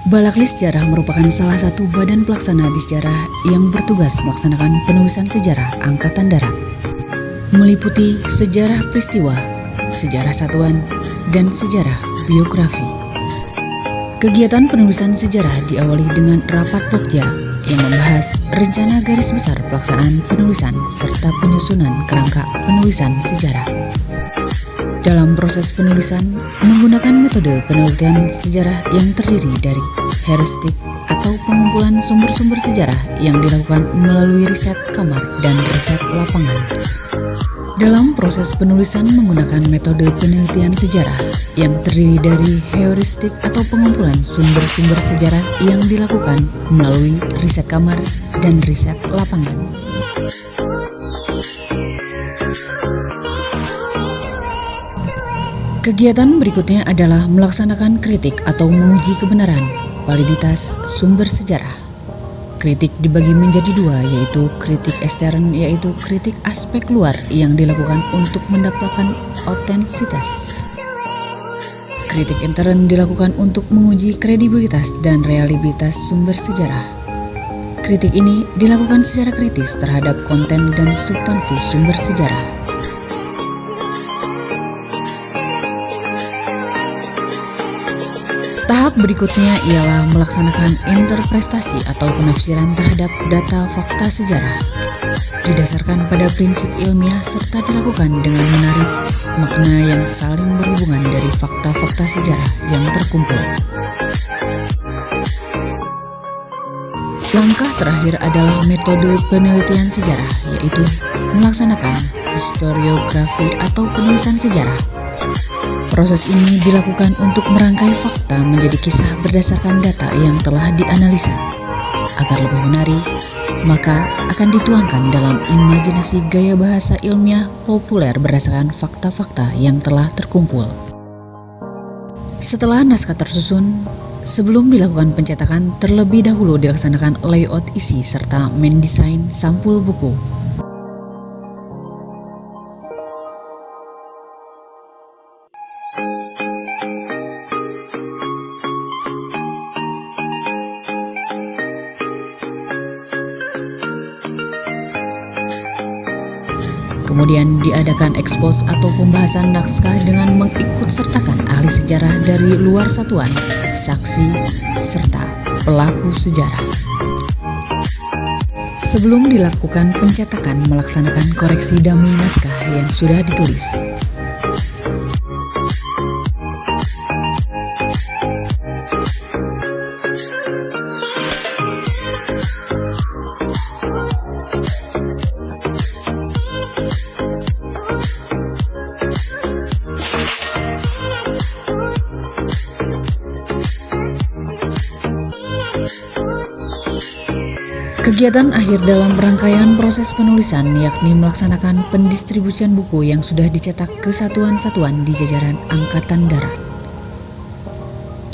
Balaklis Sejarah merupakan salah satu badan pelaksana di sejarah yang bertugas melaksanakan penulisan sejarah Angkatan Darat, meliputi sejarah peristiwa, sejarah satuan, dan sejarah biografi. Kegiatan penulisan sejarah diawali dengan rapat Pokja yang membahas rencana garis besar pelaksanaan penulisan serta penyusunan kerangka penulisan sejarah. Dalam proses penulisan, menggunakan metode penelitian sejarah yang terdiri dari heuristik atau pengumpulan sumber-sumber sejarah yang dilakukan melalui riset kamar dan riset lapangan. Dalam proses penulisan menggunakan metode penelitian sejarah yang terdiri dari heuristik atau pengumpulan sumber-sumber sejarah yang dilakukan melalui riset kamar dan riset lapangan. Kegiatan berikutnya adalah melaksanakan kritik atau menguji kebenaran, validitas sumber sejarah. Kritik dibagi menjadi dua, yaitu kritik ekstern, yaitu kritik aspek luar yang dilakukan untuk mendapatkan otentisitas. Kritik intern dilakukan untuk menguji kredibilitas dan reliabilitas sumber sejarah. Kritik ini dilakukan secara kritis terhadap konten dan substansi sumber sejarah. Tahap berikutnya ialah melaksanakan interpretasi atau penafsiran terhadap data fakta sejarah, didasarkan pada prinsip ilmiah serta dilakukan dengan menarik makna yang saling berhubungan dari fakta-fakta sejarah yang terkumpul. Langkah terakhir adalah metode penelitian sejarah, yaitu melaksanakan historiografi atau penulisan sejarah. Proses ini dilakukan untuk merangkai fakta menjadi kisah berdasarkan data yang telah dianalisa. Agar lebih menarik, maka akan dituangkan dalam imajinasi gaya bahasa ilmiah populer berdasarkan fakta-fakta yang telah terkumpul. Setelah naskah tersusun, sebelum dilakukan pencetakan, terlebih dahulu dilaksanakan layout isi serta mendesain sampul buku. Kemudian diadakan ekspos atau pembahasan naskah dengan mengikutsertakan ahli sejarah dari luar satuan, saksi, serta pelaku sejarah. Sebelum dilakukan pencetakan, melaksanakan koreksi dummy naskah yang sudah ditulis. Kegiatan akhir dalam rangkaian proses penulisan yakni melaksanakan pendistribusian buku yang sudah dicetak ke satuan-satuan di jajaran Angkatan Darat.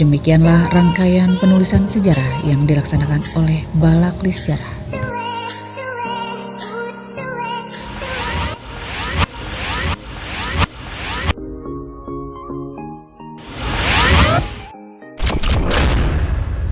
Demikianlah rangkaian penulisan sejarah yang dilaksanakan oleh Balaklis Sejarah.